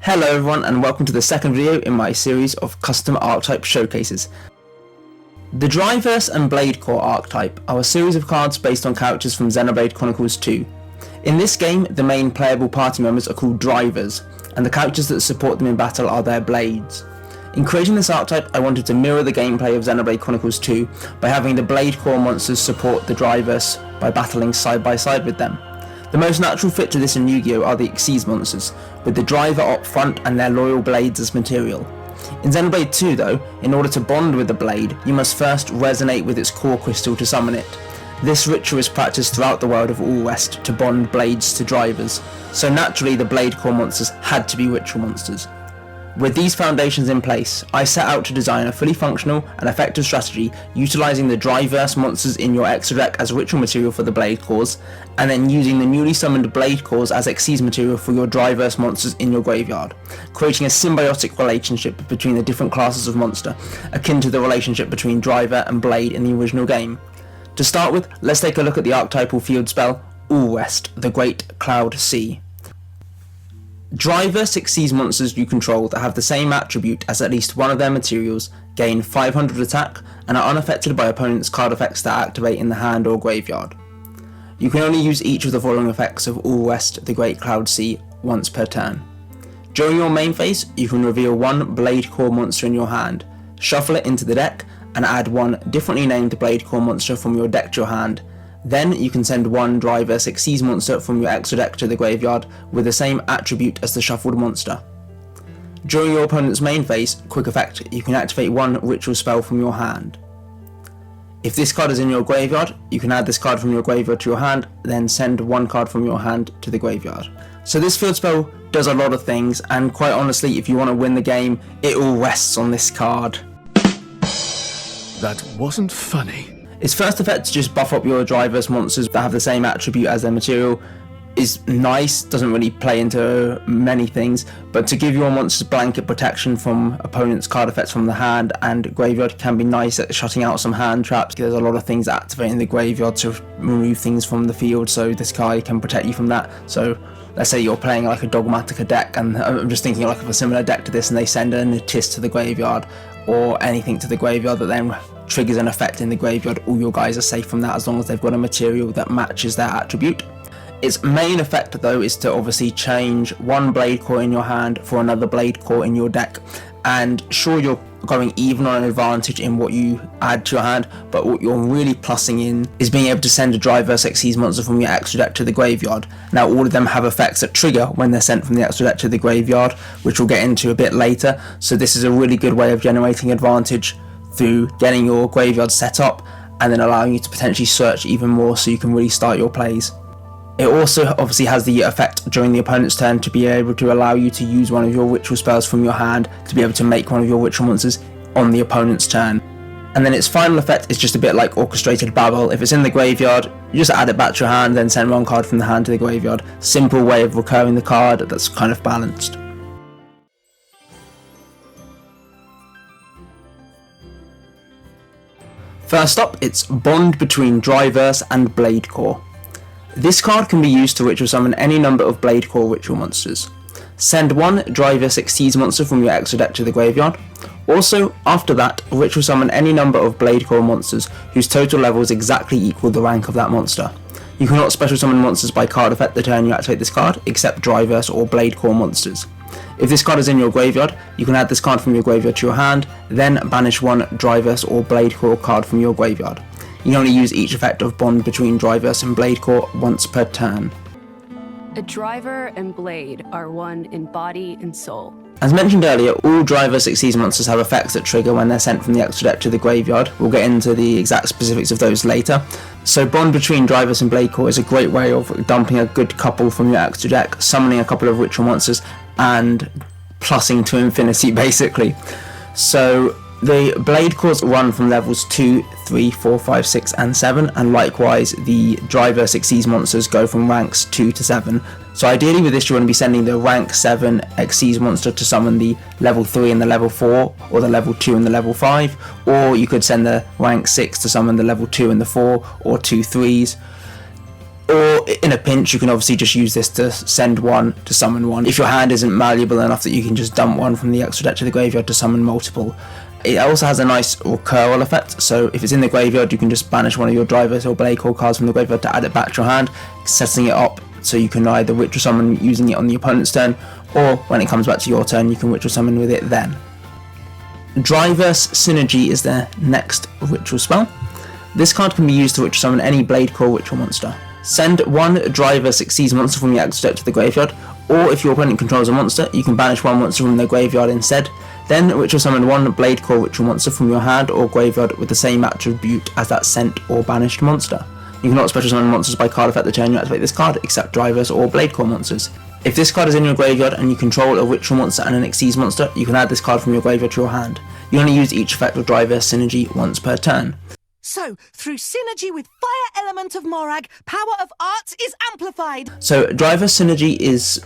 Hello everyone and welcome to the second video in my series of custom archetype showcases. The Driverse and Bladecore archetype are a series of cards based on characters from Xenoblade Chronicles 2. In this game, the main playable party members are called drivers, and the characters that support them in battle are their blades. In creating this archetype, I wanted to mirror the gameplay of Xenoblade Chronicles 2 by having the Bladecore monsters support the Driverse by battling side by side with them. The most natural fit to this in Yu-Gi-Oh! Are the Xyz monsters, with the driver up front and their loyal blades as material. In Xenoblade 2 though, in order to bond with the blade, you must first resonate with its core crystal to summon it. This ritual is practiced throughout the world of All West to bond blades to drivers, so naturally the Bladecore monsters had to be ritual monsters. With these foundations in place, I set out to design a fully functional and effective strategy utilising the Driverse monsters in your extra deck as ritual material for the Bladecores, and then using the newly summoned Bladecores as Xyz material for your Driverse monsters in your graveyard, creating a symbiotic relationship between the different classes of monster, akin to the relationship between Driver and Blade in the original game. To start with, let's take a look at the archetypal field spell, All West, the Great Cloud Sea. Driverse Xyz monsters you control that have the same attribute as at least one of their materials gain 500 attack and are unaffected by opponents' card effects that activate in the hand or graveyard. You can only use each of the following effects of All West, the Great Cloud Sea once per turn. During your main phase, you can reveal one Bladecore monster in your hand, shuffle it into the deck, and add one differently named Bladecore monster from your deck to your hand. Then you can send one Driverse Xyz monster from your extra deck to the graveyard with the same attribute as the shuffled monster. During your opponent's main phase, quick effect, you can activate one ritual spell from your hand. If this card is in your graveyard, you can add this card from your graveyard to your hand, then send one card from your hand to the graveyard. So this field spell does a lot of things, and quite honestly, if you want to win the game, it all rests on this card. That wasn't funny. Its first effect to just buff up your Driverse monsters that have the same attribute as their material is nice, doesn't really play into many things, but to give your monsters blanket protection from opponents' card effects from the hand and graveyard can be nice at shutting out some hand traps. There's a lot of things that activate in the graveyard to remove things from the field, so this card can protect you from that. So let's say you're playing like a Dogmatica deck, and I'm just thinking like of a similar deck to this, and they send a Nitist to the graveyard or anything to the graveyard that then triggers an effect in the graveyard. All your guys are safe from that as long as they've got a material that matches their attribute. Its main effect though is to obviously change one Bladecore in your hand for another Bladecore in your deck, and sure, you're going even on an advantage in what you add to your hand, but what you're really plussing in is being able to send a Driverse Xyz monster from your extra deck to the graveyard. Now all of them have effects that trigger when they're sent from the extra deck to the graveyard, which we'll get into a bit later, so this is a really good way of generating advantage through getting your graveyard set up and then allowing you to potentially search even more so you can really start your plays. It also obviously has the effect during the opponent's turn to be able to allow you to use one of your ritual spells from your hand to be able to make one of your ritual monsters on the opponent's turn. And then its final effect is just a bit like Orchestrated Babel. If it's in the graveyard, you just add it back to your hand, then send one card from the hand to the graveyard. Simple way of recurring the card that's kind of balanced. First up, it's Bond between Driverse and Bladecore. This card can be used to ritual summon any number of Bladecore ritual monsters. Send one Driverse Xyz monster from your extra deck to the graveyard. Also, after that, ritual summon any number of Bladecore monsters whose total levels exactly equal the rank of that monster. You cannot special summon monsters by card effect the turn you activate this card, except Driverse or Bladecore monsters. If this card is in your graveyard, you can add this card from your graveyard to your hand, then banish one Driverse or Bladecore card from your graveyard. You can only use each effect of Bond between Driverse and Bladecore once per turn. A driver and blade are one in body and soul. As mentioned earlier, all Driverse Xyz monsters have effects that trigger when they're sent from the extra deck to the graveyard. We'll get into the exact specifics of those later. So Bond between Driverse and Bladecore is a great way of dumping a good couple from your extra deck, summoning a couple of ritual monsters, and plussing to infinity basically. So the Bladecores run from levels 2, 3, 4, 5, 6 and 7, and likewise the Driverse Xyz monsters go from ranks 2 to 7. So ideally with this you want to be sending the rank 7 Xyz monster to summon the level 3 and the level 4, or the level 2 and the level 5, or you could send the rank 6 to summon the level 2 and the 4, or 2 3s. Or in a pinch, you can obviously just use this to send one to summon one, if your hand isn't malleable enough that you can just dump one from the extra deck to the graveyard to summon multiple. It also has a nice recurral effect, so if it's in the graveyard, you can just banish one of your Drivers or Bladecore cards from the graveyard to add it back to your hand, setting it up so you can either Ritual Summon using it on the opponent's turn, or when it comes back to your turn, you can Ritual Summon with it then. Driverse Synergy is their next ritual spell. This card can be used to Ritual Summon any Bladecore ritual monster. Send one Driver Succeeds monster from your extra deck to the graveyard, or if your opponent controls a monster, you can banish one monster from their graveyard instead. Then Ritual Summon one Bladecore ritual monster from your hand or graveyard with the same attribute as that sent or banished monster. You cannot special summon monsters by card effect the turn you activate this card, except Drivers or Bladecore monsters. If this card is in your graveyard and you control a ritual monster and an Xyz monster, you can add this card from your graveyard to your hand. You only use each effect of Driverse Synergy once per turn. So, through synergy with Fire Element of Morag, power of arts is amplified. So, Driverse Synergy is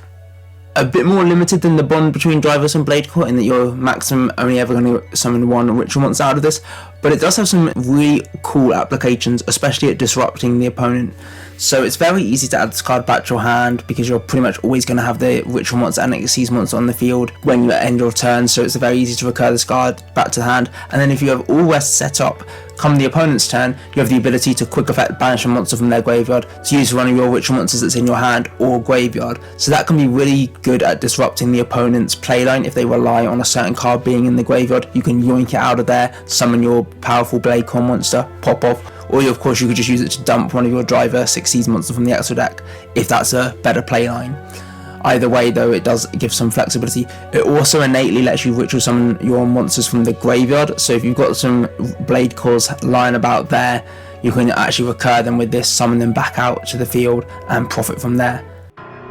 a bit more limited than the bond between Drivers and Bladecore in that you're maximum only ever going to summon one ritual monster out of this, but it does have some really cool applications, especially at disrupting the opponent. So it's very easy to add this card back to your hand because you're pretty much always going to have the ritual monster and Xyz monster on the field when you end your turn, so it's very easy to recur this card back to the hand. And then if you have all rest set up, come the opponent's turn, you have the ability to quick effect banish a monster from their graveyard to use for one of your ritual monsters that's in your hand or graveyard. So that can be really good at disrupting the opponent's playline. If they rely on a certain card being in the graveyard, you can yoink it out of there, summon your powerful Bladecore monster, pop off, or of course you could just use it to dump one of your Driver Succeeds monster from the extra deck if that's a better playline. Either way though, it does give some flexibility. It also innately lets you ritual summon your monsters from the graveyard, so if you've got some Bladecores lying about there, you can actually recur them with this, summon them back out to the field and profit from there.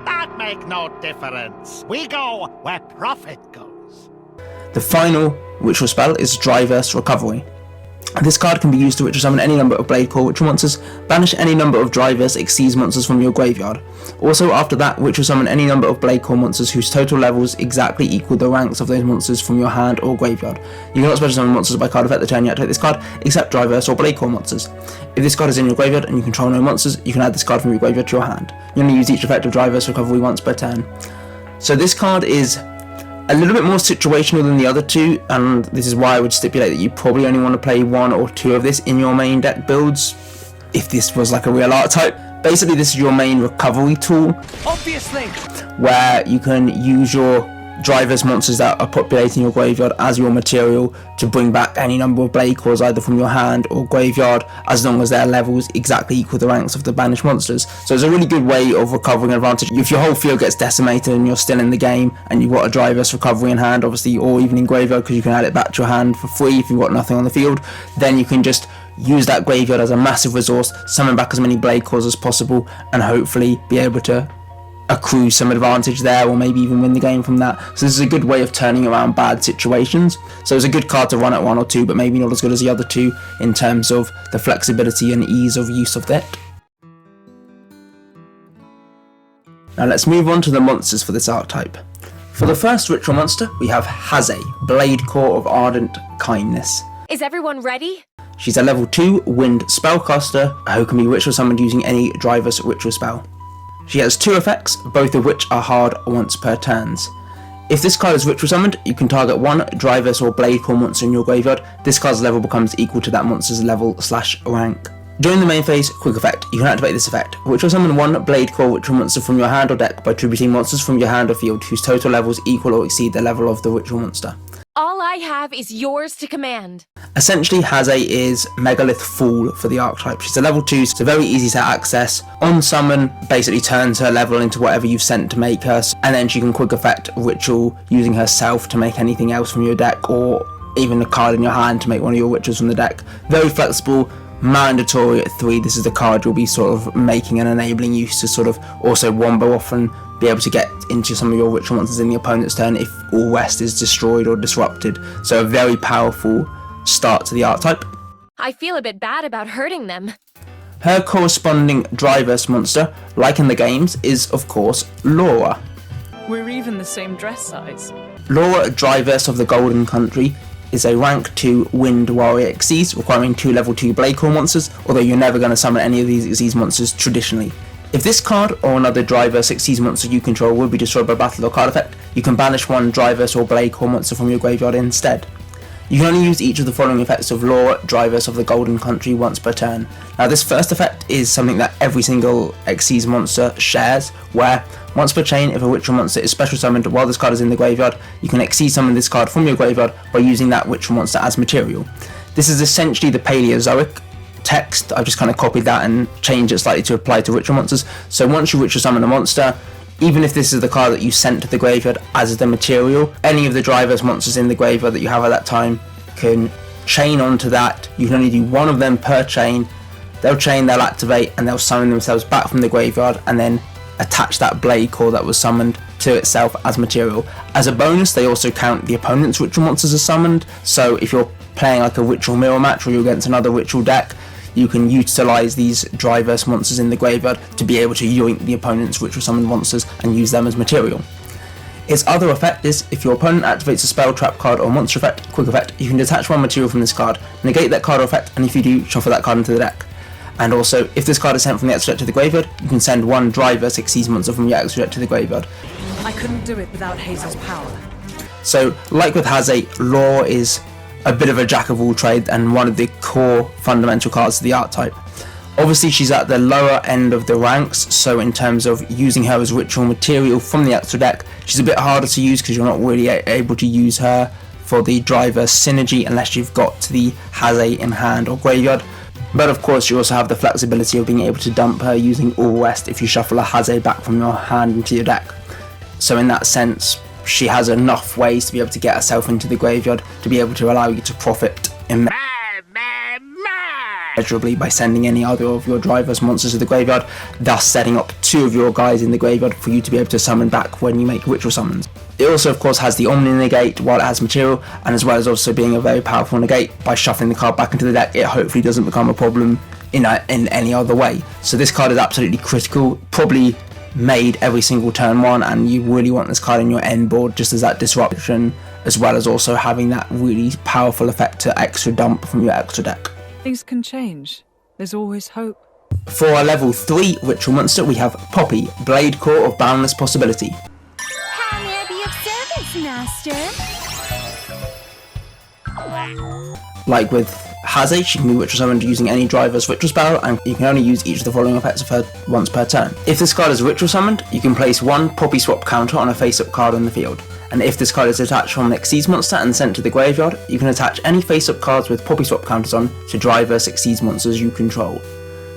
That make no difference. We go where profit goes. The final ritual spell is Driverse Recovery. This card can be used to ritual summon any number of Bladecore ritual monsters, banish any number of Drivers Xyz monsters from your graveyard. Also after that, ritual summon any number of Bladecore monsters whose total levels exactly equal the ranks of those monsters from your hand or graveyard. You cannot special summon monsters by card effect the turn you activate this card, except Drivers or Bladecore monsters. If this card is in your graveyard and you control no monsters, you can add this card from your graveyard to your hand. You only use each effect of Driverse Recovery once per turn. So this card is a little bit more situational than the other two, and this is why I would stipulate that you probably only want to play one or two of this in your main deck builds, if this was like a real archetype. Basically, this is your main recovery tool, Obviously. where you can use your Drivers monsters that are populating your graveyard as your material to bring back any number of Bladecores either from your hand or graveyard, as long as their levels exactly equal the ranks of the banished monsters. So it's a really good way of recovering advantage. If your whole field gets decimated and you're still in the game and you've got a Driverse Recovery in hand, obviously, or even in graveyard because you can add it back to your hand for free if you've got nothing on the field, then you can just use that graveyard as a massive resource, summon back as many Bladecores as possible, and hopefully be able to accrue some advantage there, or maybe even win the game from that. So this is a good way of turning around bad situations. So it's a good card to run at 1 or 2, but maybe not as good as the other two in terms of the flexibility and ease of use of that. Now let's move on to the monsters for this archetype. For the first ritual monster, we have Haze, Bladecore of Ardent Kindness. Is everyone ready? She's a level 2 wind spellcaster who can be ritual summoned using any Driver's ritual spell. She has 2 effects, both of which are hard once per turns. If this card is ritual summoned, you can target one Driver's or Bladecore monster in your graveyard. This card's level becomes equal to that monster's level/rank. During the main phase, quick effect, you can activate this effect. Ritual summon one Bladecore ritual monster from your hand or deck by tributing monsters from your hand or field whose total levels equal or exceed the level of the ritual monster. All I have is yours to command. Essentially, Haze is Megalith Fool for the archetype. She's a level 2, so very easy to access. On summon, basically turns her level into whatever you've sent to make her, and then she can quick effect ritual using herself to make anything else from your deck, or even a card in your hand to make one of your rituals from the deck. Very flexible, mandatory at 3. This is the card you'll be sort of making and enabling use to sort of also wombo off and be able to get into some of your ritual monsters in the opponent's turn if all rest is destroyed or disrupted. So a very powerful start to the archetype. I feel a bit bad about hurting them. Her corresponding Driverse monster, like in the games, is of course Laura. We're even the same dress size. Laura, Driverse of the Golden Country, is a rank 2 Wind Warrior Xyz requiring 2 level 2 Bladecore monsters, although you're never going to summon any of these Xyz monsters traditionally. If this card or another Driverse Exceeds monster you control will be destroyed by battle or card effect, you can banish one Driverse or Bladecore monster from your graveyard instead. You can only use each of the following effects of Law, Driverse of the Golden Country once per turn. Now this first effect is something that every single Exceeds monster shares, where once per chain, if a ritual monster is special summoned while this card is in the graveyard, you can Exceed summon this card from your graveyard by using that ritual monster as material. This is essentially the Paleozoic text. I've just kind of copied that and changed it slightly to apply to ritual monsters. So once you ritual summon a monster, even if this is the card that you sent to the graveyard as the material, any of the Driverse monsters in the graveyard that you have at that time can chain onto that. You can only do one of them per chain. They'll chain, they'll activate, and they'll summon themselves back from the graveyard and then attach that Bladecore that was summoned to itself as material. As a bonus, they also count the opponent's ritual monsters as summoned, so if you're playing like a ritual mirror match or you're against another ritual deck, you can utilize these Driverse monsters in the graveyard to be able to yoink the opponent's ritual summoned monsters and use them as material. Its other effect is, if your opponent activates a spell, trap card or monster effect, quick effect, you can detach one material from this card, negate that card or effect, and if you do, shuffle that card into the deck. And also, if this card is sent from the extra deck to the graveyard, you can send one Driverse Exceeds monster from your extra deck to the graveyard. I couldn't do it without Hazel's power. So, like with Haze, Law is a bit of a jack of all trades and one of the core fundamental cards of the archetype. Obviously she's at the lower end of the ranks, so in terms of using her as ritual material from the extra deck, she's a bit harder to use because you're not really able to use her for the Driverse synergy unless you've got the Haze in hand or graveyard. But of course you also have the flexibility of being able to dump her using All West if you shuffle a Haze back from your hand into your deck. So in that sense, she has enough ways to be able to get herself into the graveyard to be able to allow you to profit immeasurably by sending any other of your Driverse monsters to the graveyard, thus setting up two of your guys in the graveyard for you to be able to summon back when you make ritual summons. It also of course has the Omni negate while it has material, and as well as also being a very powerful negate, by shuffling the card back into the deck it hopefully doesn't become a problem in any other way. So this card is absolutely critical, probably made every single turn one, and you really want this card in your end board just as that disruption, as well as also having that really powerful effect to extra dump from your extra deck. Things can change. There's always hope. For our level 3 ritual monster we have Poppy, Bladecore of Boundless Possibility. How may I be of service, Master? Like with Haze, she can be ritual summoned using any Driver's ritual spell, and you can only use each of the following effects of her once per turn. If this card is ritual summoned, you can place one Poppy swap counter on a face-up card on the field. And if this card is attached from an Exceeds monster and sent to the graveyard, you can attach any face-up cards with Poppy swap counters on to Driverse Exceeds monsters you control.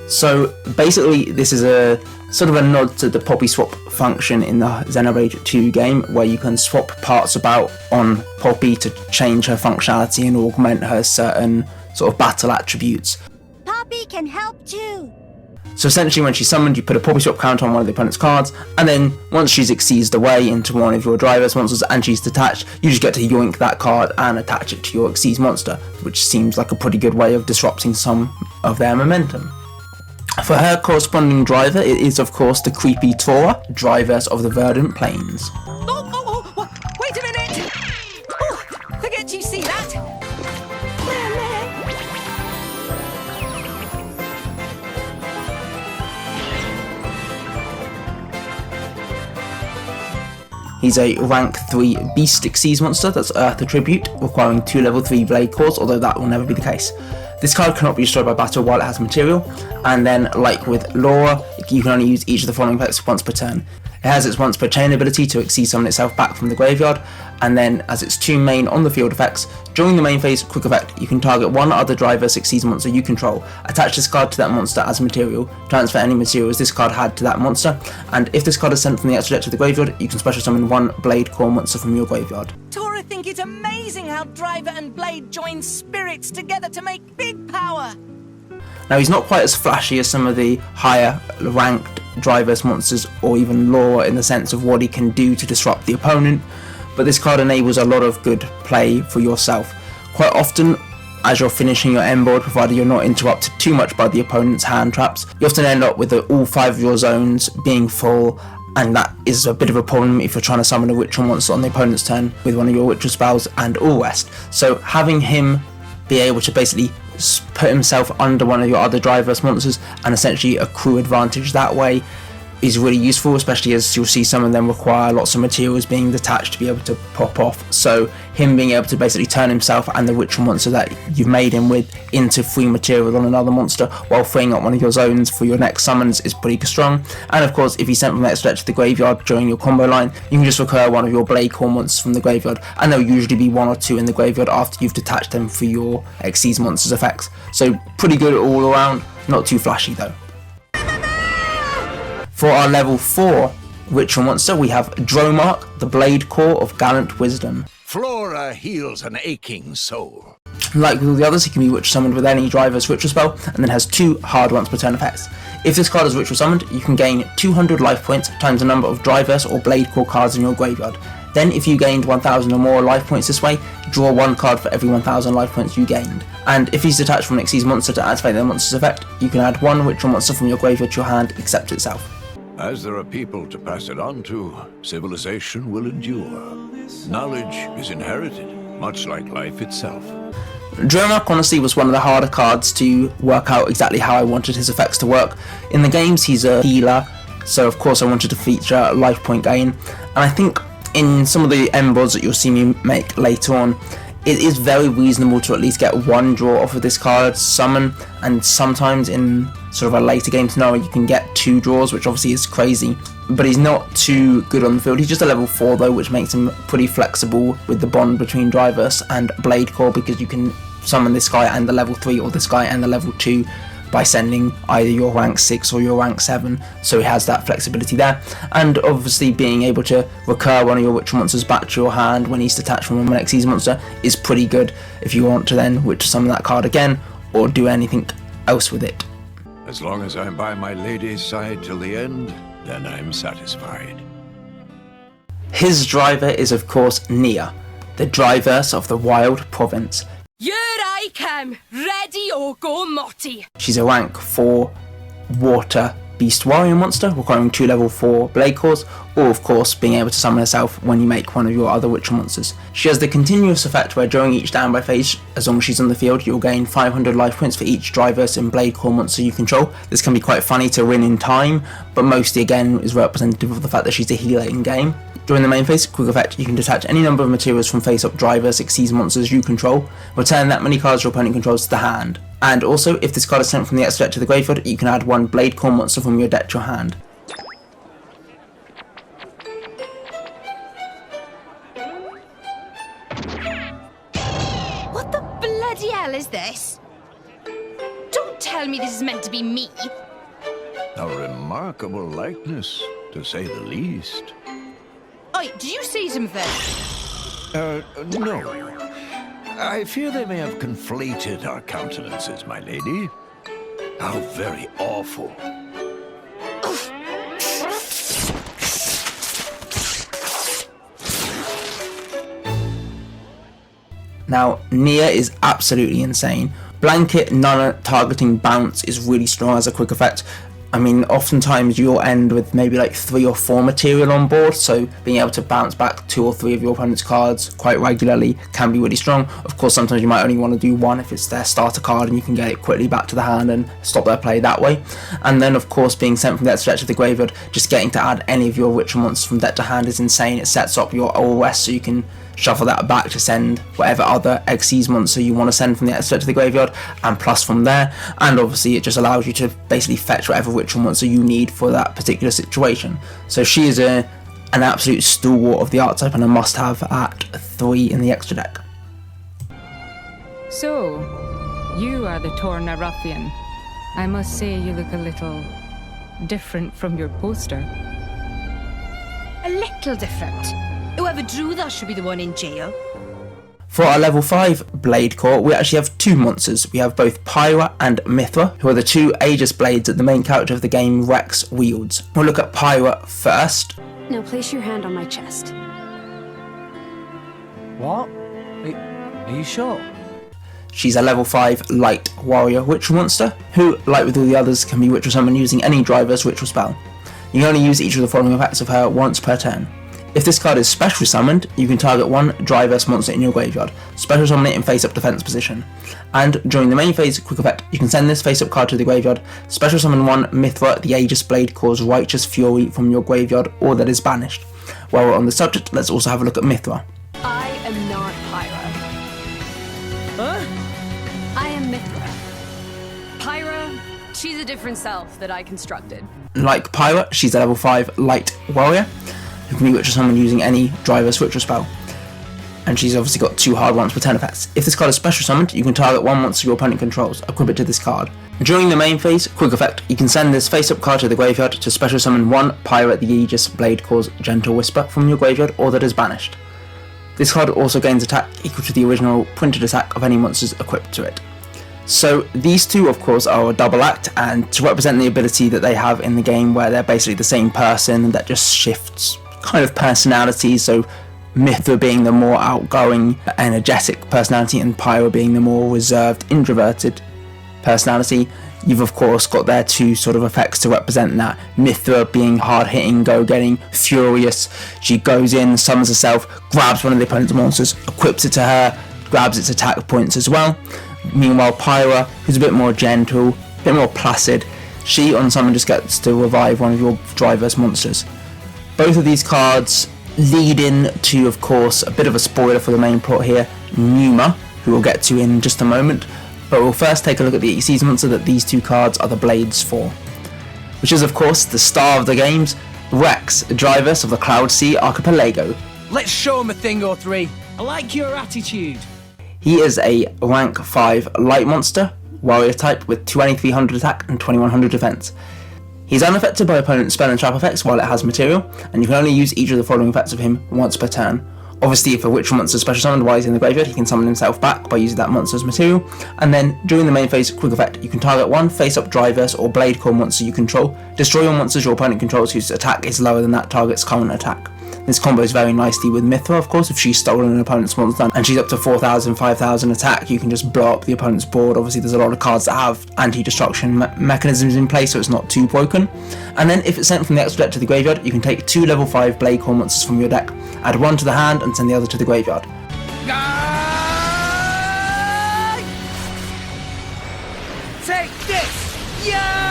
So basically this is a sort of a nod to the Poppy swap function in the Xenoblade 2 game, where you can swap parts about on Poppy to change her functionality and augment her certain sort of battle attributes. Poppy can help too. So essentially when she's summoned, you put a Poppy swap counter on one of the opponent's cards, and then once she's exceeded away into one of your Driverse monsters and she's detached, you just get to yoink that card and attach it to your Exceeds monster, which seems like a pretty good way of disrupting some of their momentum. For her corresponding driver, it is of course the creepy Tora, Driverse of the Verdant Plains. Wait a minute! Oh, forget you see that! He's a rank 3 Beast Exceeds monster that's Earth Attribute, requiring 2 level 3 Bladecores, although that will never be the case. This card cannot be destroyed by battle while it has material, and then, like with Laura, you can only use each of the following effects once per turn. It has its once per chain ability to Exceed summon itself back from the graveyard, and then as its 2 main on the field effects, during the main phase quick effect, you can target one other Driverse Exceeds monster you control, attach this card to that monster as material, transfer any materials this card had to that monster, and if this card is sent from the extra deck to the graveyard, you can special summon one Bladecore monster from your graveyard. Tora think it's amazing how Driver and Blade join spirits together to make big power. Now he's not quite as flashy as some of the higher ranked Driverse monsters or even Law in the sense of what he can do to disrupt the opponent, but this card enables a lot of good play for yourself. Quite often, as you're finishing your end board, provided you're not interrupted too much by the opponent's hand traps, you often end up with all 5 of your zones being full, and that is a bit of a problem if you're trying to summon a ritual monster on the opponent's turn with one of your ritual spells and All West. So having him be able to basically put himself under one of your other Driverse monsters and essentially accrue advantage that way is really useful, especially as you'll see some of them require lots of materials being detached to be able to pop off. So him being able to basically turn himself and the ritual monster that you've made him with into free material on another monster while freeing up one of your zones for your next summons is pretty strong. And of course, if you sent from the extra to the graveyard during your combo line, you can just recur one of your Bladecore monsters from the graveyard, and there'll usually be 1 or 2 in the graveyard after you've detached them for your Xyz monsters effects. So pretty good all around, not too flashy though. For our level 4 ritual monster, we have Dromark, the Bladecore of Gallant Wisdom. Flora heals an aching soul. Like with all the others, he can be ritual summoned with any Driverse ritual spell, and then has 2 hard once per turn effects. If this card is ritual summoned, you can gain 200 life points times the number of Driverse or Bladecore cards in your graveyard. Then if you gained 1000 or more life points this way, draw 1 card for every 1000 life points you gained. And if he's detached from an Xyz monster to activate the monster's effect, you can add 1 ritual monster from your graveyard to your hand except itself. As there are people to pass it on to, civilization will endure. Knowledge is inherited, much like life itself. Dromark honestly was one of the harder cards to work out exactly how I wanted his effects to work. In the games he's a healer, so of course I wanted to feature life point gain, and I think in some of the end boards that you'll see me make later on, it is very reasonable to at least get 1 draw off of this card's summon, and sometimes in sort of a later game scenario you can get 2 draws, which obviously is crazy, but he's not too good on the field. He's just a level 4 though, which makes him pretty flexible with the bond between Driverse and Bladecore, because you can summon this guy and the level 3 or this guy and the level 2 by sending either your rank 6 or your rank 7, so he has that flexibility there. And obviously being able to recur one of your ritual monsters back to your hand when he's detached from an Xyz monster is pretty good if you want to then ritual summon that card again or do anything else with it. As long as I'm by my lady's side till the end, then I'm satisfied. His driver is of course Nia, the Driverse of the Wild Province. Here I come, ready or go Motty. She's a rank 4 water beast warrior monster requiring 2 level 4 Bladecores, or of course being able to summon herself when you make one of your other ritual monsters. She has the continuous effect where during each standby phase, as long as she's on the field, you'll gain 500 life points for each Driverse and Bladecore monster you control. This can be quite funny to win in time, but mostly again is representative of the fact that she's a healer in game. During the main phase, quick effect, you can detach any number of materials from face-up Driverse Xyz monsters you control, return that many cards your opponent controls to the hand. And also, if this card is sent from the extra deck to the graveyard, you can add 1 Bladecore monster from your deck to your hand. What the bloody hell is this? Don't tell me this is meant to be me. A remarkable likeness, to say the least. Oi, did you see something? No. I fear they may have conflated our countenances, my lady. How very awful. Now, Nia is absolutely insane. Blanket Nana targeting bounce is really strong as a quick effect. I mean, oftentimes you'll end with maybe like 3 or 4 material on board, so being able to bounce back 2 or 3 of your opponent's cards quite regularly can be really strong. Of course, sometimes you might only want to do 1 if it's their starter card and you can get it quickly back to the hand and stop their play that way. And then of course being sent from that stretch of the graveyard, just getting to add any of your ritual monsters from deck to hand is insane. It sets up your OOS so you can shuffle that back to send whatever other Xyz monster you want to send from the extra to the graveyard, and plus from there. And obviously it just allows you to basically fetch whatever ritual monster you need for that particular situation. So she is an absolute stalwart of the archetype and a must-have at 3 in the extra deck. So, you are the Torna ruffian. I must say you look a little different from your poster. A little different. Whoever drew that should be the one in jail. For our level 5 Bladecore, we actually have 2 monsters. We have both Pyra and Mithra, who are the 2 Aegis blades that the main character of the game, Rex, wields. We'll look at Pyra first. Now place your hand on my chest. What? Are you sure? She's a level 5 light warrior ritual monster, who, like with all the others, can be ritual summoned using any Driverse ritual spell. You can only use each of the following effects of her once per turn. If this card is special summoned, you can target one Driverse monster in your graveyard, special summon it in face-up defense position. And during the main phase, quick effect, you can send this face-up card to the graveyard, special summon one Mithra, the Aegis Bladecore's Righteous Fury from your graveyard or that is banished. While we're on the subject, let's also have a look at Mithra. I am not Pyra. Huh? I am Mithra. Pyra, she's a different self that I constructed. Like Pyra, she's a level 5 light warrior who can be Witcher summoned using any Driverse Witcher spell. And she's obviously got 2 hard ones for 10 effects. If this card is special summoned, you can target one monster your opponent controls, equip it to this card. During the main phase, quick effect, you can send this face-up card to the graveyard to special summon one Pyra the Aegis Bladecore's Gentle Whisper from your graveyard or that is banished. This card also gains attack equal to the original printed attack of any monsters equipped to it. So these two of course are a double act, and to represent the ability that they have in the game where they're basically the same person that just shifts kind of personality, so Mithra being the more outgoing, energetic personality and Pyra being the more reserved, introverted personality, you've of course got their two sort of effects to represent that. Mithra being hard-hitting, go-getting, furious, she goes in, summons herself, grabs one of the opponent's monsters, equips it to her, grabs its attack points as well. Meanwhile Pyra, who's a bit more gentle, a bit more placid, she on summon just gets to revive one of your Driverse monsters. Both of these cards lead in to, of course, a bit of a spoiler for the main plot here, Pneuma, who we'll get to in just a moment, but we'll first take a look at the Xyz monster that these two cards are the blades for, which is of course the star of the games, Rex, Driverse of the Cloud Sea Archipelago. Let's show him a thing or three. I like your attitude. He is a rank 5 light monster, warrior type with 2300 attack and 2100 defense. He's unaffected by opponent's spell and trap effects while it has material, and you can only use each of the following effects of him once per turn. Obviously, if a Witcher monster is special summoned while he's in the graveyard, he can summon himself back by using that monster's material, and then during the main phase, quick effect, you can target one face-up Driverse or Bladecore monster you control, destroy all monsters your opponent controls whose attack is lower than that target's current attack. This combos very nicely with Mithra, of course. If she's stolen an opponent's monster and she's up to 4,000, 5,000 attack, you can just blow up the opponent's board. Obviously, there's a lot of cards that have anti-destruction mechanisms in place, so it's not too broken. And then, if it's sent from the extra deck to the graveyard, you can take 2 level 5 Bladecore monsters from your deck, add one to the hand, and send the other to the graveyard. Take this! Yeah!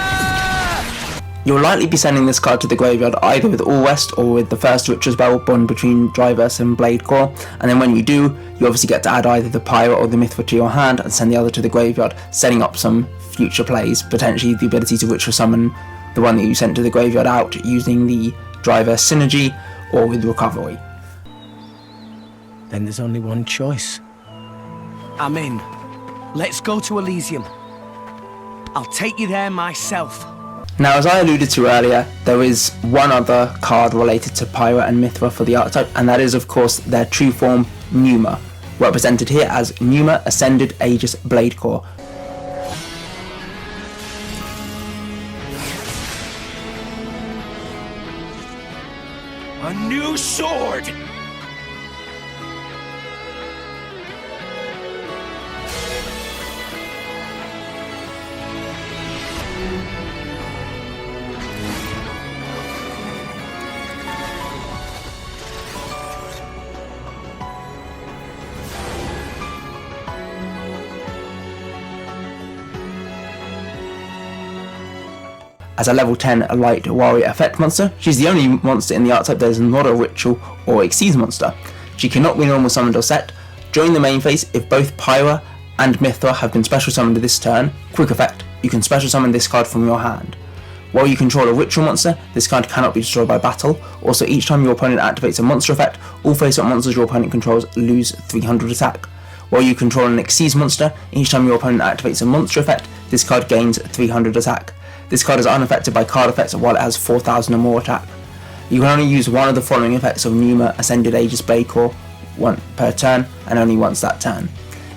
You'll likely be sending this card to the graveyard either with All West or with the first Witcher's Bell bond between Driverse and Bladecore, and then when you do, you obviously get to add either the Pyra or the Mithra to your hand and send the other to the graveyard, setting up some future plays, potentially the ability to Witcher summon the one that you sent to the graveyard out using the Driverse synergy or with Recovery. Then there's only one choice. I'm in. Let's go to Elysium. I'll take you there myself. Now, as I alluded to earlier, there is one other card related to Pyra and Mithra for the archetype, and that is of course their true form, Pneuma, represented here as Pneuma Ascended Aegis Bladecore. A new sword! As a level 10 light warrior effect monster, she's the only monster in the archetype that is not a ritual or Xyz monster. She cannot be normal summoned or set. During the main phase, if both Pyra and Mithra have been special summoned this turn, quick effect, you can special summon this card from your hand. While you control a ritual monster, this card cannot be destroyed by battle. Also, each time your opponent activates a monster effect, all face-up monsters your opponent controls lose 300 attack. While you control an Xyz monster, each time your opponent activates a monster effect, this card gains 300 attack. This card is unaffected by card effects while it has 4,000 or more attack. You can only use one of the following effects of Pneuma Ascended Aegis Bladecore once per turn, and only once that turn.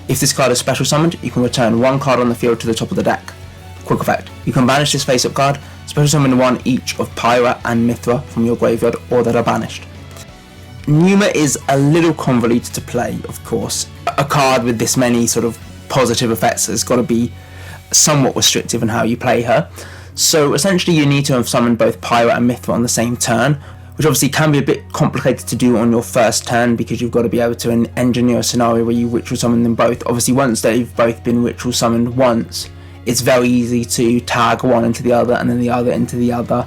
If this card is special summoned, you can return one card on the field to the top of the deck. Quick effect, you can banish this face-up card, special summon one each of Pyra and Mithra from your graveyard or that are banished. Pneuma is a little convoluted to play, of course. A card with this many sort of positive effects has got to be somewhat restrictive in how you play her. So essentially you need to have summoned both Pyra and Mithra on the same turn, which obviously can be a bit complicated to do on your first turn because you've got to be able to engineer a scenario where you ritual summon them both. Obviously, once they've both been ritual summoned once, it's very easy to tag one into the other and then the other into the other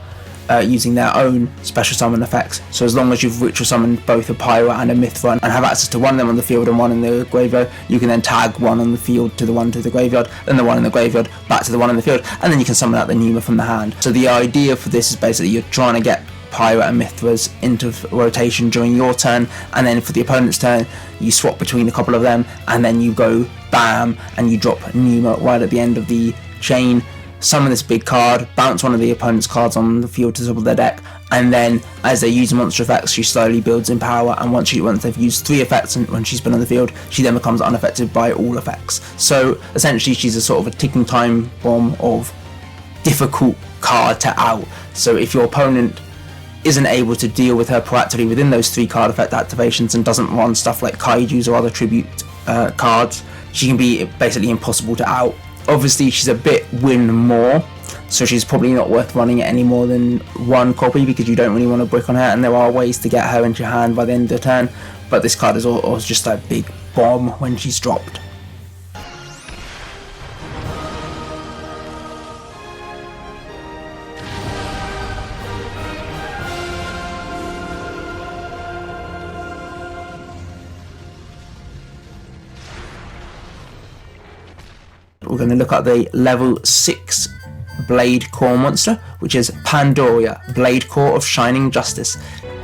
using their own special summon effects. So as long as you've ritual summoned both a Pyro and a Mithra and have access to one of them on the field and one in the graveyard, you can then tag one on the field to the one to the graveyard, then the one in the graveyard back to the one in the field, and then you can summon out the Pneuma from the hand. So the idea for this is basically you're trying to get Pyro and Mithras into rotation during your turn, and then for the opponent's turn you swap between a couple of them, and then you go bam and you drop Pneuma right at the end of the chain, summon this big card, bounce one of the opponent's cards on the field to the top of their deck, and then as they use monster effects she slowly builds in power, and once they've used 3 effects and when she's been on the field she then becomes unaffected by all effects. So essentially she's a sort of a ticking time bomb of difficult card to out. So if your opponent isn't able to deal with her proactively within those 3 card effect activations and doesn't run stuff like kaijus or other tribute cards, she can be basically impossible to out. Obviously she's a bit win more, so she's probably not worth running any more than 1 copy because you don't really want to brick on her, and there are ways to get her into your hand by the end of the turn, but this card is also just a big bomb when she's dropped. We're going to look at the level 6 Bladecore monster, which is Pandora, Bladecore of Shining Justice.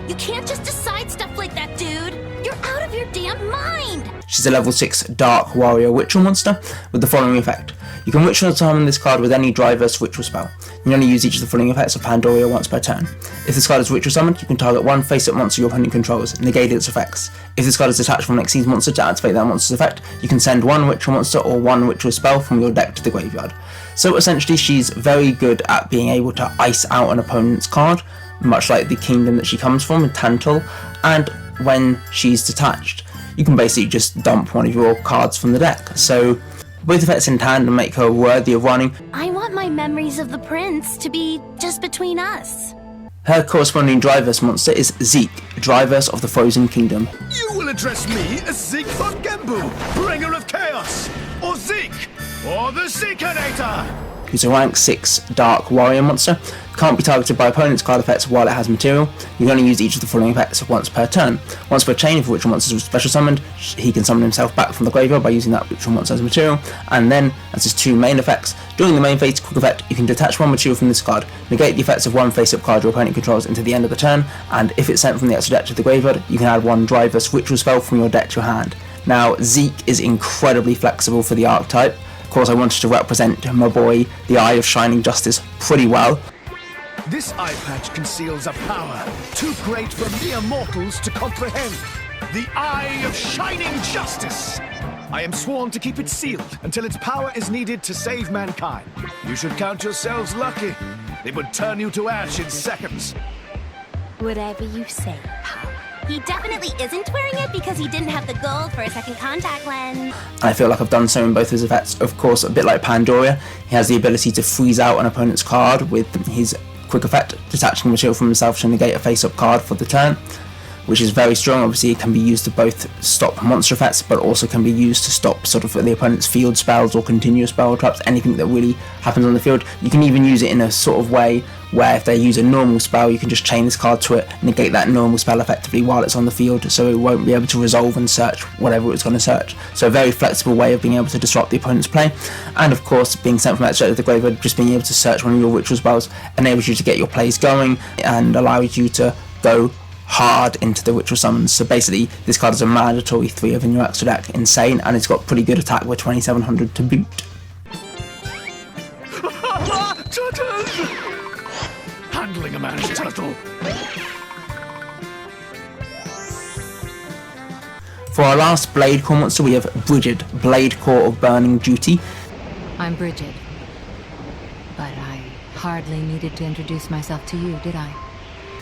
You can't just decide stuff like that, dude! You're out of your damn mind! She's a level 6 Dark Warrior Ritual monster with the following effect. You can ritual summon this card with any Driverse Ritual spell. You only use each of the following effects of Pandora once per turn. If this card is ritual summoned, you can target one face-up monster your opponent controls, negate its effects. If this card is detached from an Xyz monster to activate that monster's effect, you can send one ritual monster or one ritual spell from your deck to the graveyard. So essentially she's very good at being able to ice out an opponent's card, much like the kingdom that she comes from in Tantal, and when she's detached, you can basically just dump one of your cards from the deck. So both effects in tandem make her worthy of running. I want my memories of the prince to be just between us. Her corresponding Driverse monster is Zeke, Driverse of the Frozen Kingdom. You will address me as Zeke von Gembu, bringer of chaos, or Zeke, or the Zeekinator, who's a rank 6 Dark Warrior monster. Can't be targeted by opponent's card effects while it has material. You can only use each of the following effects once per turn. Once per chain, if a ritual monster is special summoned, he can summon himself back from the graveyard by using that ritual monster as material. And then, as his 2 main effects, during the main phase quick effect, you can detach one material from this card, negate the effects of one face-up card your opponent controls into the end of the turn, and if it's sent from the extra deck to the graveyard, you can add one Driverse ritual spell from your deck to your hand. Now, Zeke is incredibly flexible for the archetype. Of course, I wanted to represent my boy, the Eye of Shining Justice, pretty well. This eye patch conceals a power too great for mere mortals to comprehend. The Eye of Shining Justice. I am sworn to keep it sealed until its power is needed to save mankind. You should count yourselves lucky. It would turn you to ash in seconds. Whatever you say, pal. He definitely isn't wearing it because he didn't have the gold for a second contact lens. I feel like I've done so in both his effects. Of course, a bit like Pandora, he has the ability to freeze out an opponent's card with his quick effect, detaching material from himself to negate a face-up card for the turn, which is very strong. Obviously, it can be used to both stop monster effects, but also can be used to stop sort of the opponent's field spells or continuous spell traps, anything that really happens on the field. You can even use it in a sort of way where if they use a normal spell, you can just chain this card to it, negate that normal spell effectively while it's on the field, so it won't be able to resolve and search whatever it's going to search. So a very flexible way of being able to disrupt the opponent's play. And of course, being sent from that straight to the graveyard, just being able to search one of your ritual spells enables you to get your plays going and allows you to go hard into the ritual summons. So basically, this card is a mandatory 3 of in your extra deck. Insane, and it's got pretty good attack with 2700 to boot. Handling a man's turtle. For our last Bladecore monster, we have Bridget, Bladecore of Burning Duty. I'm Bridget, but I hardly needed to introduce myself to you, did I?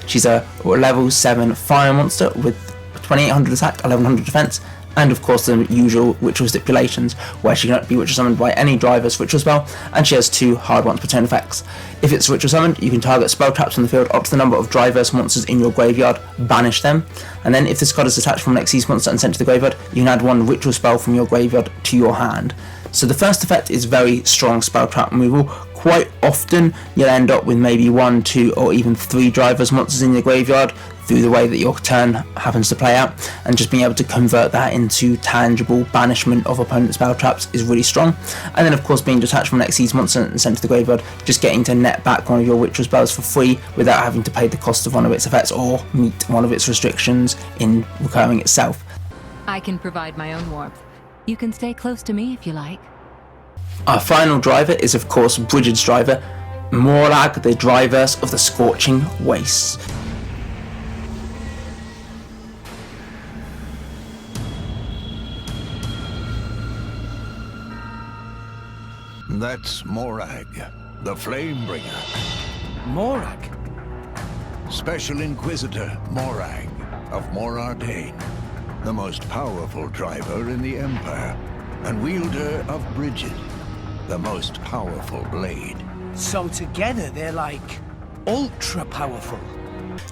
She's a level 7 fire monster with 2800 attack, 1100 defense, and of course the usual ritual stipulations, where she cannot be ritual summoned by any driver's ritual spell, and she has 2 hard once per turn effects. If it's ritual summoned, you can target spell traps from the field up to the number of driver's monsters in your graveyard, banish them, and then if this card is detached from an Xyz monster and sent to the graveyard, you can add 1 ritual spell from your graveyard to your hand. So the first effect is very strong spell trap removal. Quite often you'll end up with maybe 1, 2 or even 3 driver's monsters in your graveyard through the way that your turn happens to play out, and just being able to convert that into tangible banishment of opponent spell traps is really strong. And then of course being detached from an Xyz monster and sent to the graveyard, just getting to net back one of your ritual spells for free without having to pay the cost of one of its effects or meet one of its restrictions in recurring itself. I can provide my own warmth. You can stay close to me if you like. Our final driver is of course Brigid's driver, Morag, the Driverse of the Scorching Wastes. That's Morag, the Flamebringer. Morag? Special Inquisitor Morag of Morardain, the most powerful driver in the Empire, and wielder of Brigid, the most powerful blade. So together they're like ultra powerful.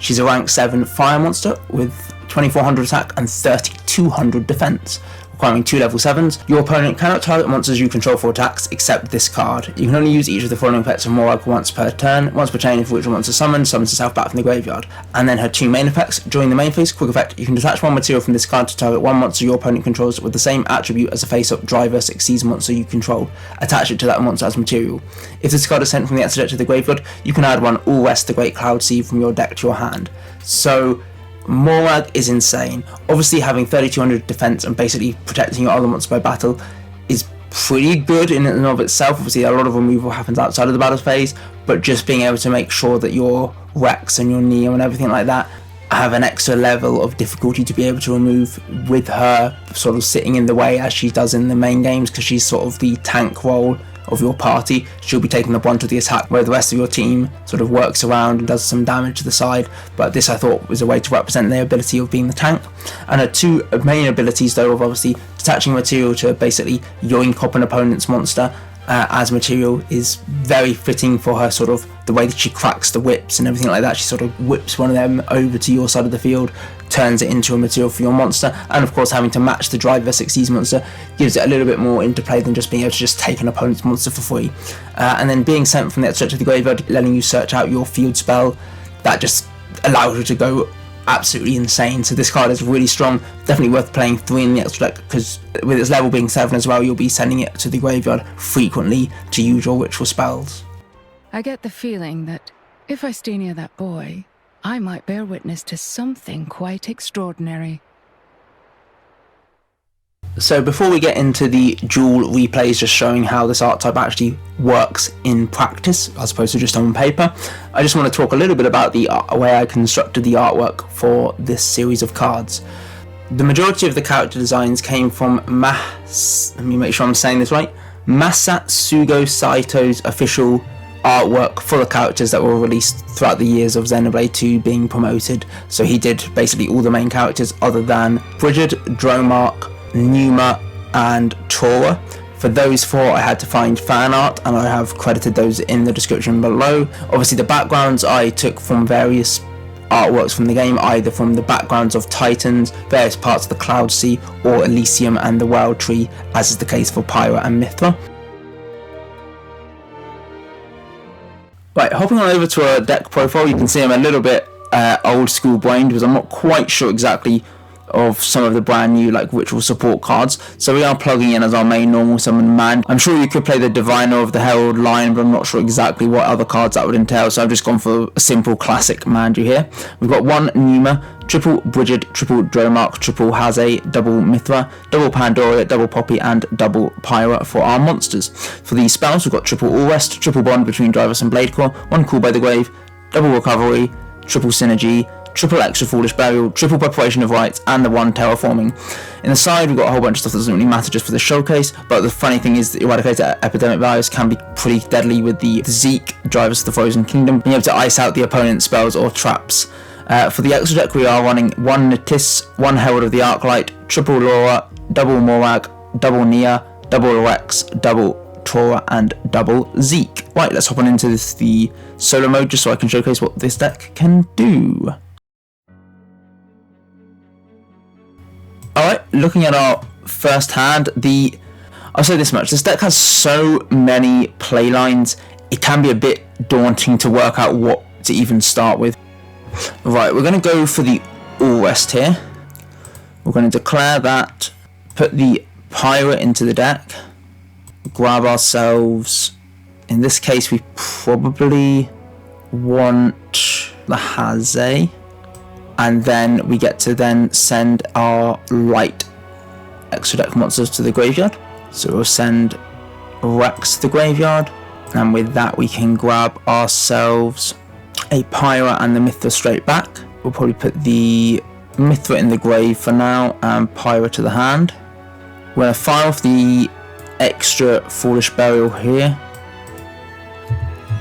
She's a rank 7 fire monster with 2400 attack and 3200 defense, requiring 2 level 7s. Your opponent cannot target monsters you control for attacks except this card. You can only use each of the following effects of Morag once per turn. Once per chain, if which monster summons herself back from the graveyard. And then her 2 main effects. During the main phase, quick effect, you can detach 1 material from this card to target 1 monster your opponent controls with the same attribute as a face-up Driverse Xyz monster you control. Attach it to that monster as material. If this card is sent from the extra deck to the graveyard, you can add 1 All Rest the Great Cloud Sea from your deck to your hand. So Morag is insane. Obviously having 3200 defense and basically protecting your other monster by battle is pretty good in and of itself. Obviously a lot of removal happens outside of the battle phase, but just being able to make sure that your Rex and your Neo and everything like that have an extra level of difficulty to be able to remove, with her sort of sitting in the way as she does in the main games, because she's sort of the tank role of your party. She'll be taking the brunt of the attack where the rest of your team sort of works around and does some damage to the side, but this I thought was a way to represent the ability of being the tank. And her 2 main abilities though of obviously detaching material to basically yoink up an opponent's monster as material is very fitting for her, sort of the way that she cracks the whips and everything like that. She sort of whips one of them over to your side of the field, turns it into a material for your monster, and of course having to match the Driverse Xyz monster gives it a little bit more interplay than just being able to just take an opponent's monster for free. And then being sent from the extra to the graveyard, letting you search out your field spell, that just allows you to go absolutely insane. So this card is really strong, definitely worth playing 3 in the extra deck, because with its level being 7 as well, you'll be sending it to the graveyard frequently to use your ritual spells. I get the feeling that if I stay near that boy, I might bear witness to something quite extraordinary. So before we get into the dual replays just showing how this archetype actually works in practice as opposed to just on paper, I just want to talk a little bit about the way I constructed the artwork for this series of cards. The majority of the character designs came from let me make sure I'm saying this right, Masatsugo Saito's official artwork for the characters that were released throughout the years of Xenoblade 2 being promoted. So he did basically all the main characters other than Brigid, Dromark, Pneuma and Tora. For those 4 I had to find fan art, and I have credited those in the description below. Obviously the backgrounds I took from various artworks from the game, either from the backgrounds of Titans, various parts of the Cloud Sea, or Elysium and the Wild Tree, as is the case for Pyra and Mithra. Right, hopping on over to our deck profile, you can see I'm a little bit old school brained because I'm not quite sure exactly of some of the brand new like ritual support cards, so we are plugging in as our main normal summon man. I'm sure you could play the Diviner of the Herald line, but I'm not sure exactly what other cards that would entail, so I've just gone for a simple classic Mandu here. We've got 1 Pneuma, triple Brigid, triple Dromark, triple Haze, double Mithra, double Pandoria, double Poppy and double Pyra for our monsters. For these spells we've got triple All Rest, triple bond between Driverse and Bladecore, 1 Call by the Grave, double Recovery, triple Synergy, triple Extra Foolish Burial, triple Preparation of Rites, and the 1 Terraforming. In the side we've got a whole bunch of stuff that doesn't really matter just for the showcase, but the funny thing is that Eradicator Epidemic Virus can be pretty deadly with the Zeke, Driverse of the Frozen Kingdom, being able to ice out the opponent's spells or traps. For the extra deck, we are running 1 Natis, 1 Herald of the Arclight, triple Laura, double Morag, double Nia, double Rex, double Tora, and double Zeke. Right, let's hop on into the solo mode just so I can showcase what this deck can do. Alright, looking at our first hand, I'll say this much, this deck has so many play lines, it can be a bit daunting to work out what to even start with. Right, we're going to go for the All Rest here. We're going to declare that, put the Pirate into the deck, grab ourselves, in this case we probably want the Haze, and then we get to then send our light extra deck monsters to the graveyard. So we'll send Rex to the graveyard, and with that we can grab ourselves a Pyra and the Mithra straight back. We'll probably put the Mithra in the grave for now and Pyra to the hand. We're going to fire off the extra Foolish Burial here,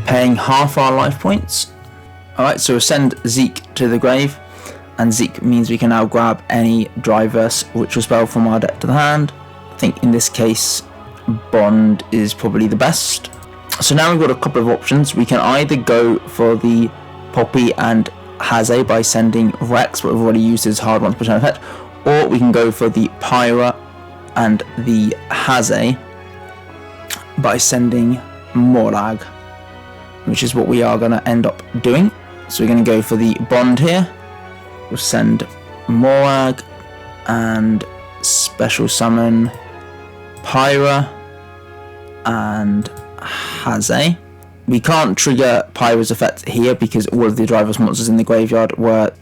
paying half our life points. Alright, so we'll send Zeke to the grave, and Zeke means we can now grab any Driverse Ritual spell from our deck to the hand. I think in this case Bond is probably the best. So now we've got a couple of options. We can either go for the Poppy and Haze by sending Rex, but we've already used his hard once per turn effect, or we can go for the Pyra and the Haze by sending Morag, which is what we are going to end up doing. So we're going to go for the Bond here. We'll send Morag and special summon Pyra and Haze. We can't trigger Pyra's effect here because all of the Driver's monsters in the graveyard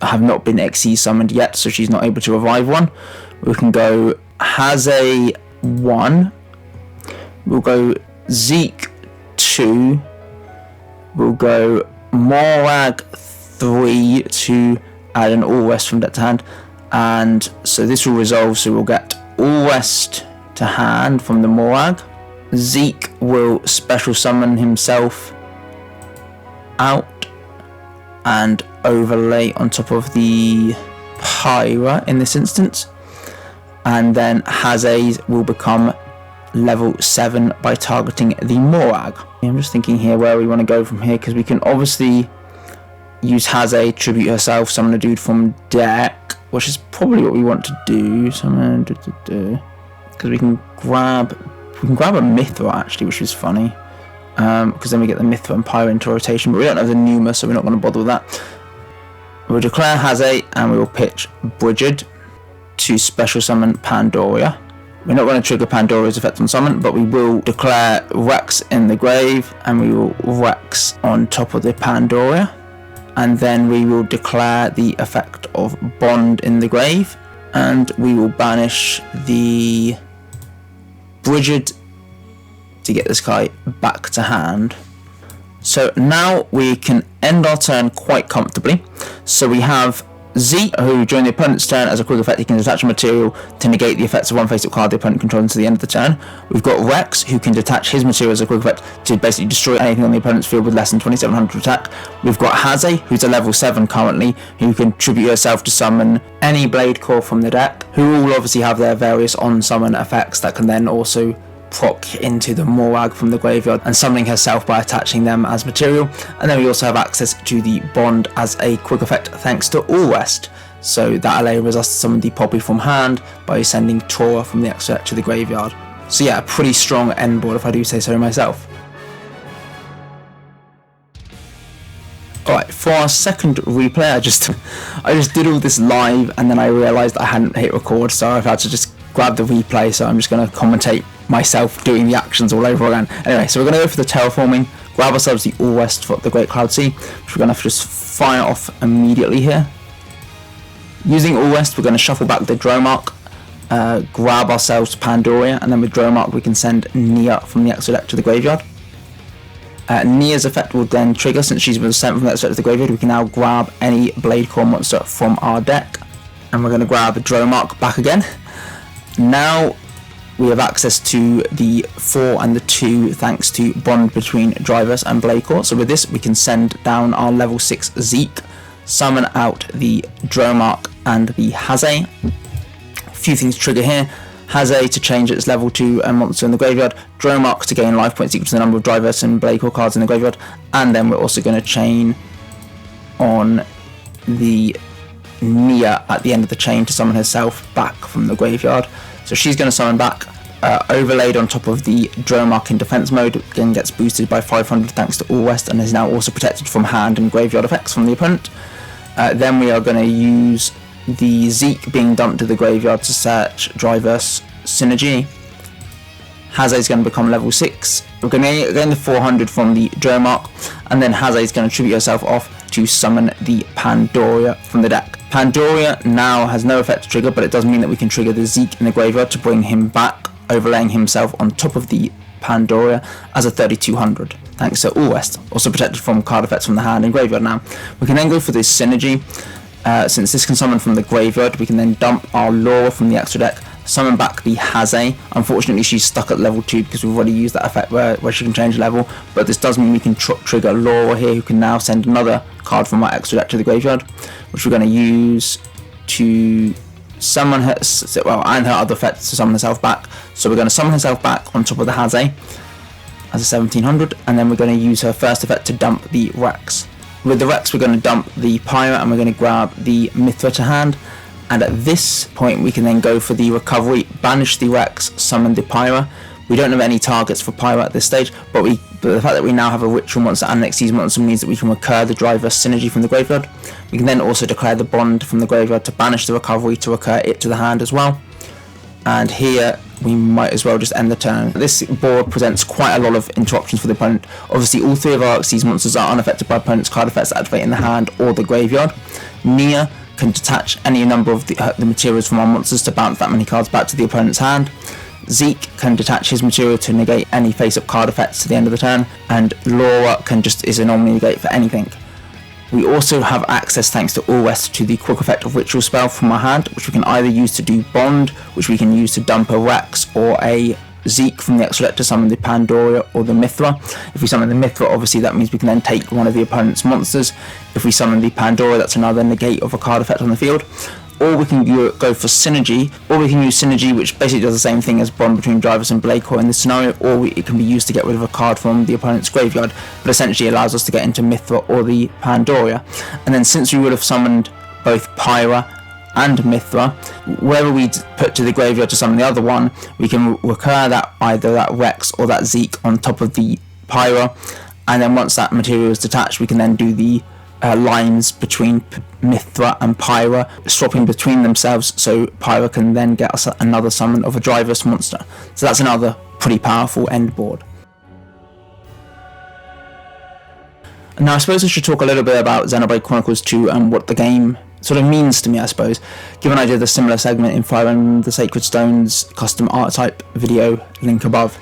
have not been XC summoned yet, so she's not able to revive one. We can go Haze 1, we'll go Zeke 2, we'll go Morag 3 to add an All Rest from deck to hand, and so this will resolve, so we'll get All Rest to hand from the Morag. Zeke will special summon himself out and overlay on top of the Pyra in this instance, and then Haze will become level 7 by targeting the Morag. I'm just thinking here where we want to go from here, because we can obviously use Haze, tribute herself, summon a dude from deck, which is probably what we want to do. Summon, because we can grab a Mithra actually, which is funny, because then we get the Mithra and Pyra into rotation, but we don't have the Pneuma, so we're not going to bother with that. We'll declare Haze, and we will pitch Bridget to special summon Pandoria. We're not going to trigger Pandora's effect on summon, but we will declare Rex in the grave, and we will Rex on top of the Pandoria, and then we will declare the effect of Bond in the grave, and we will banish the Bridget to get this guy back to hand. So now we can end our turn quite comfortably. So we have Zeke, who during the opponent's turn as a quick effect he can detach a material to negate the effects of one face-up card the opponent controls until the end of the turn. We've got Rex, who can detach his material as a quick effect to basically destroy anything on the opponent's field with less than 2700 attack. We've got Haze, who's a level 7 currently, who can tribute herself to summon any Bladecore from the deck, who all obviously have their various on-summon effects that can then also proc into the Morag from the graveyard and summoning herself by attaching them as material. And then we also have access to the Bond as a quick effect thanks to All Rest, so that allows us to summon the Poppy from hand by sending Tora from the extra to the graveyard. So yeah, a pretty strong end board if I do say so myself. Alright, for our second replay, I just did all this live and then I realised I hadn't hit record, so I've had to just grab the replay, so I'm just going to commentate myself doing the actions all over again. Anyway, so we're going to go for the terraforming, grab ourselves the All Rest for the Great Cloud Sea, which we're going to have to just fire off immediately here. Using All Rest, we're going to shuffle back the Dromark, grab ourselves Pandoria, and then with Dromark we can send Nia from the extra deck to the graveyard. Nia's effect will then trigger, since she's been sent from the extra deck to the graveyard. We can now grab any Bladecore monster from our deck, and we're going to grab Dromark back again. Now we have access to the 4 and the 2 thanks to Bond between Driverse and Bladecore. So with this we can send down our level 6 Zeke, summon out the Dromark and the Haze. A few things to trigger here. Haze to change its level to a monster in the graveyard, Dromark to gain life points equal to the number of Driverse and Bladecore cards in the graveyard, and then we're also going to chain on the Nia at the end of the chain to summon herself back from the graveyard. So she's going to summon back, overlaid on top of the Dromark in defense mode, again gets boosted by 500 thanks to All West, and is now also protected from hand and graveyard effects from the opponent. Then we are going to use the Zeke being dumped to the graveyard to search Driverse Synergy. Haze is going to become level 6. We're going to gain the 400 from the Dromark, and then Haze is going to tribute herself off to summon the Pandoria from the deck. Pandoria now has no effect to trigger, but it does mean that we can trigger the Zeke in the graveyard to bring him back, overlaying himself on top of the Pandoria as a 3200, thanks to All West, also protected from card effects from the hand and graveyard now. We can then go for this Synergy. Since this can summon from the graveyard, we can then dump our Laura from the extra deck, summon back the Haze. Unfortunately, she's stuck at level 2 because we've already used that effect where she can change level, but this does mean we can trigger Laura here, who can now send another card from our extra deck to the graveyard, which we're going to use to summon her, and her other effects to summon herself back. So we're going to summon herself back on top of the Haze as a 1700, and then we're going to use her first effect to dump the Rex. With the Rex, we're going to dump the Pyra, and we're going to grab the Mithra to hand. And at this point, we can then go for the recovery, banish the Rex, summon the Pyra. We don't have any targets for Pyra at this stage, but the fact that we now have a ritual monster and an Xyz monster means that we can recur the Driverse Synergy from the graveyard. We can then also declare the Bond from the graveyard to banish the recovery to recur it to the hand as well. And here we might as well just end the turn. This board presents quite a lot of interruptions for the opponent. Obviously, all 3 of our Xyz monsters are unaffected by opponent's card effects that activate in the hand or the graveyard. Nia can detach any number of the materials from our monsters to bounce that many cards back to the opponent's hand. Zeke can detach his material to negate any face-up card effects to the end of the turn, and Laura is a normal negate for anything. We also have access, thanks to All West, to the quick effect of Ritual Spell from our hand, which we can either use to do Bond, which we can use to dump a Rex or a Zeke from the extra deck to summon the Pandoria or the Mithra. If we summon the Mithra, obviously that means we can then take one of the opponent's monsters. If we summon the Pandora, that's another negate of a card effect on the field. Or we can go for Synergy, or we can use Synergy, which basically does the same thing as Bond between Driverse and Bladecore in this scenario, or it can be used to get rid of a card from the opponent's graveyard, but essentially allows us to get into Mithra or the Pandoria. And then since we would have summoned both Pyra and Mithra, wherever we put to the graveyard to summon the other one, we can recur that either that Rex or that Zeke on top of the Pyra, and then once that material is detached, we can then do the lines between Mithra and Pyra, swapping between themselves, so Pyra can then get us another summon of a Driverse monster. So that's another pretty powerful end board. Now I suppose I should talk a little bit about Xenoblade Chronicles 2 and what the game sort of means to me, I suppose, given I did a similar segment in Fire Emblem the Sacred Stones custom Archetype video, link above.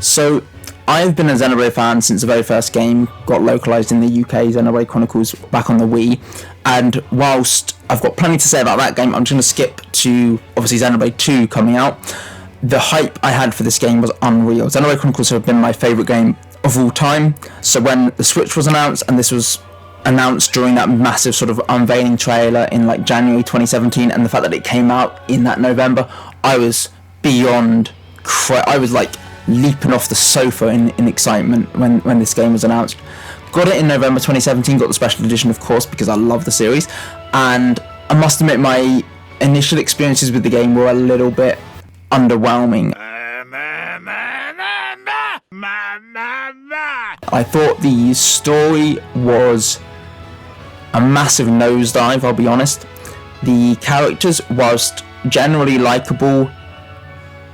So I've been a Xenoblade fan since the very first game got localized in the UK, Xenoblade Chronicles, back on the Wii, and whilst I've got plenty to say about that game, I'm just going to skip to obviously Xenoblade 2 coming out. The hype I had for this game was unreal. Xenoblade Chronicles have been my favourite game of all time, so when the Switch was announced, and this was announced during that massive sort of unveiling trailer in like January 2017, and the fact that it came out in that November, I was beyond I was like leaping off the sofa in excitement when this game was announced. Got it in November 2017, got the special edition of course because I love the series, and I must admit my initial experiences with the game were a little bit underwhelming. I thought the story was a massive nosedive, I'll be honest. The characters, whilst generally likeable,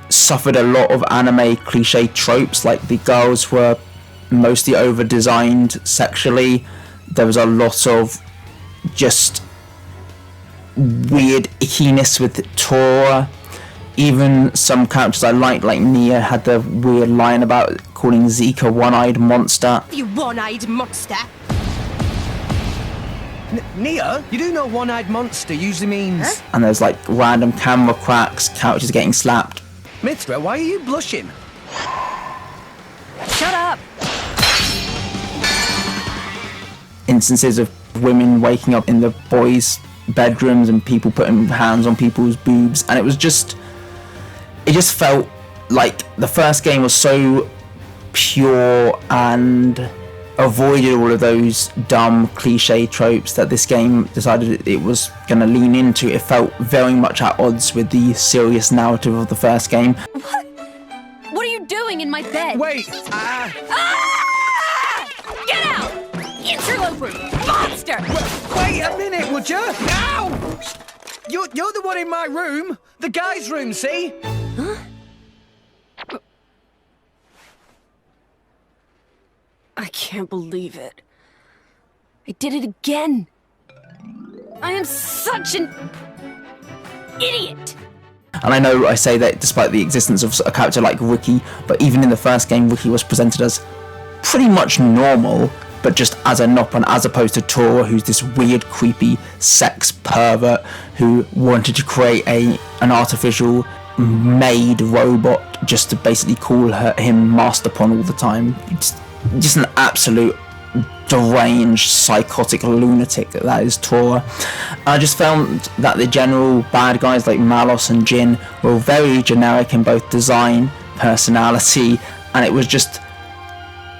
suffered a lot of anime cliche tropes, like the girls were mostly over-designed sexually. There was a lot of just weird ickiness with Tora. Even some characters I liked, like Nia, had the weird line about calling Zeke a one-eyed monster. You one-eyed monster! Nia, you do know one-eyed monster usually means... Huh? And there's like random camera cracks, characters getting slapped. Mithra, why are you blushing? Shut up! Instances of women waking up in the boys' bedrooms and people putting hands on people's boobs, and it just felt like the first game was so pure and avoided all of those dumb cliche tropes that this game decided it was going to lean into. It felt very much at odds with the serious narrative of the first game. What are you doing in my bed? Wait! Get out! Interloper! Monster! Wait a minute, would you? Ow! You're the one in my room. The guy's room, see? Huh? I can't believe it. I did it again. I am such an idiot. And I know I say that despite the existence of a character like Ricky, but even in the first game, Ricky was presented as pretty much normal, but just as a Nopon, as opposed to Tora, who's this weird, creepy sex pervert who wanted to create an artificial made robot just to basically call him Masterpon all the time. Just an absolute deranged, psychotic lunatic that is Tora. I just found that the general bad guys like Malos and Jin were very generic in both design, personality, and it was just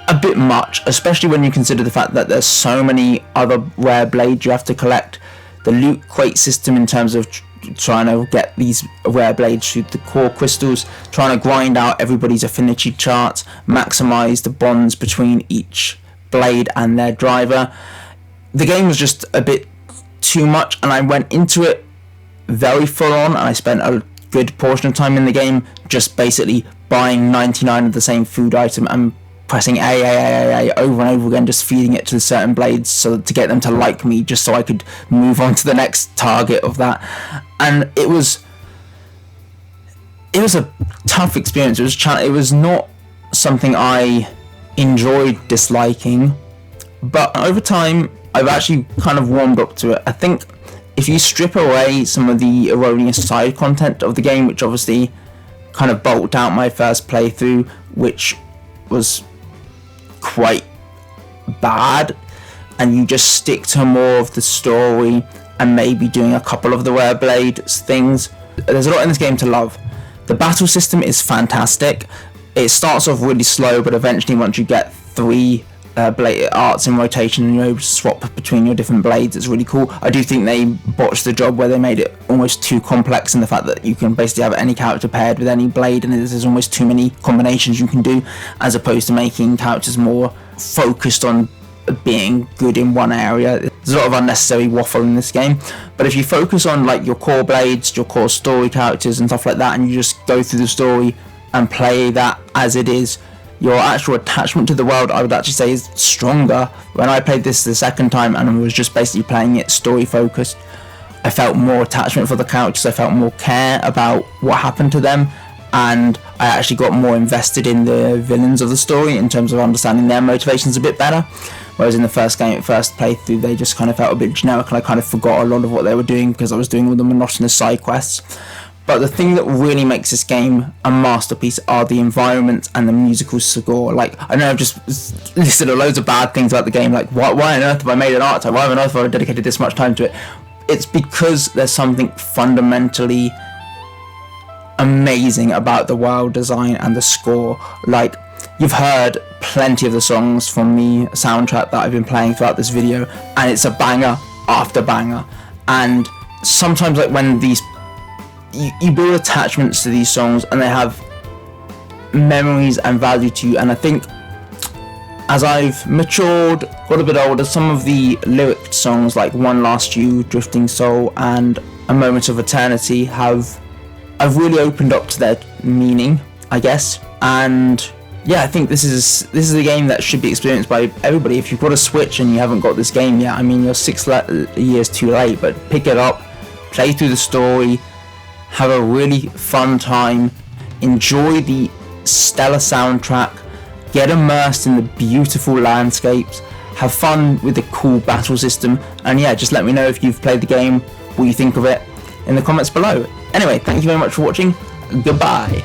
a bit much, especially when you consider the fact that there's so many other rare blades you have to collect. The loot crate system in terms of trying to get these rare blades through the core crystals, trying to grind out everybody's affinity charts, maximize the bonds between each blade and their driver. The game was just a bit too much, and I went into it very full on, and I spent a good portion of time in the game just basically buying 99 of the same food item and pressing A over and over again, just feeding it to the certain blades so to get them to like me, just so I could move on to the next target of that. And it was a tough experience. It was not something I enjoyed disliking, but over time I've actually kind of warmed up to it. I think if you strip away some of the erroneous side content of the game, which obviously kind of bulked out my first playthrough, which was quite bad, and you just stick to more of the story and maybe doing a couple of the rare blade things, there's a lot in this game to love. The battle system is fantastic. It starts off really slow, but eventually once you get 3 blade arts in rotation and you're able to swap between your different blades, it's really cool. I do think they botched the job where they made it almost too complex in the fact that you can basically have any character paired with any blade, and there's almost too many combinations you can do, as opposed to making characters more focused on being good in one area. There's a lot of unnecessary waffle in this game, but if you focus on like your core blades, your core story characters and stuff like that, and you just go through the story and play that as it is, your actual attachment to the world, I would actually say, is stronger. When I played this the second time and was just basically playing it story focused, I felt more attachment for the characters, I felt more care about what happened to them, and I actually got more invested in the villains of the story in terms of understanding their motivations a bit better. Whereas in the first playthrough, they just kind of felt a bit generic, and I kind of forgot a lot of what they were doing because I was doing all the monotonous side quests. But the thing that really makes this game a masterpiece are the environment and the musical score. Like, I know I've just listed loads of bad things about the game, like why on earth have I made an Archetype? Why on earth have I dedicated this much time to it? It's because there's something fundamentally amazing about the world design and the score. Like, you've heard plenty of the songs from the soundtrack that I've been playing throughout this video, and it's a banger after banger. And sometimes, like, when these you build attachments to these songs and they have memories and value to you, and I think as I've matured, got a bit older, some of the lyric songs like One Last You, Drifting Soul and A Moment of Eternity I've really opened up to their meaning, I guess. And yeah, I think this is a game that should be experienced by everybody. If you've got a Switch and you haven't got this game yet, I mean, you're 6 years too late, but pick it up, play through the story, have a really fun time, enjoy the stellar soundtrack, get immersed in the beautiful landscapes, have fun with the cool battle system, and yeah, just let me know if you've played the game, what you think of it in the comments below. Anyway, thank you very much for watching. Goodbye.